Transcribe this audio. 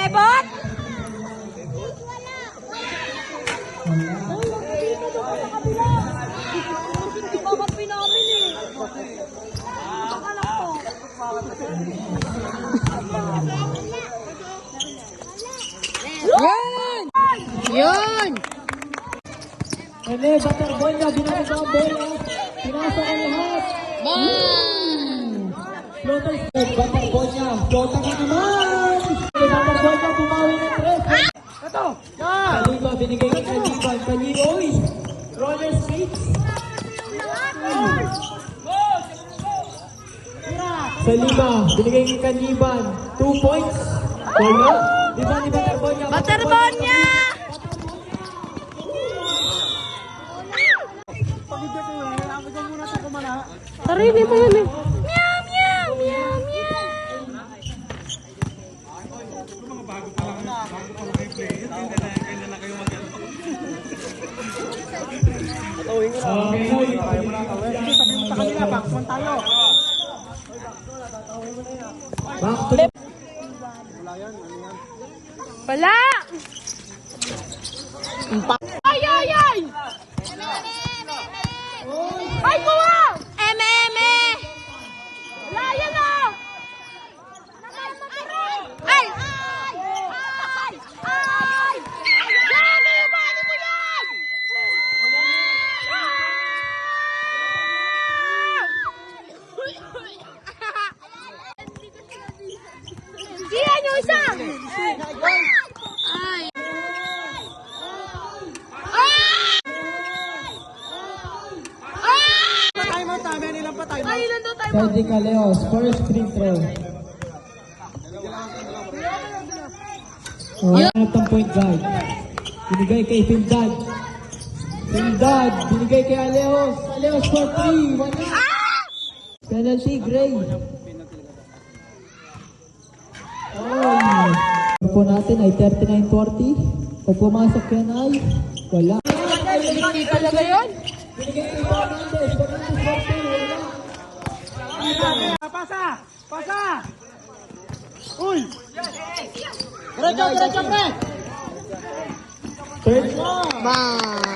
Bebot! Kakampi namin eh. Alam ko. Yan! Yan! Ene, butterball niya, binabasa ang bola. Pinasok ang lahat. Floater step, butterball niya. Flota ka naman! Butterball niya, bumawi ng 3. Ito! Kaliba, binigay ng Kaliba. Kaliboy! Roller skates. Saliba, binigay ng Kaliban. 2 points. Bola. Diba ni butterball niya? Butterball niya! Sarili mo yun eh. Meow, meow, meow, meow. Back to the... Wala! Ay, ay, ay! Ay, kuha! Eme, eme! Wala yan ah! Ay! Ay! Ay! Ay! Yami, umani mo yan! Diyan yung isa! Ay! Cedric Aleos, first free throw. Hanap ng point guard. Binigay kay Pindad. Pindad, binigay kay Aleos. Aleos for 3. Wala. Penalty, Gray. Po natin ay 39-40. Pag pumasok yan ay wala. Hindi talaga yun? Binigay kay Fernandez. Fernandez for 3. Wala. Pasa! Pasa! Uy! Diretso, diretso, pre! Third. Bang!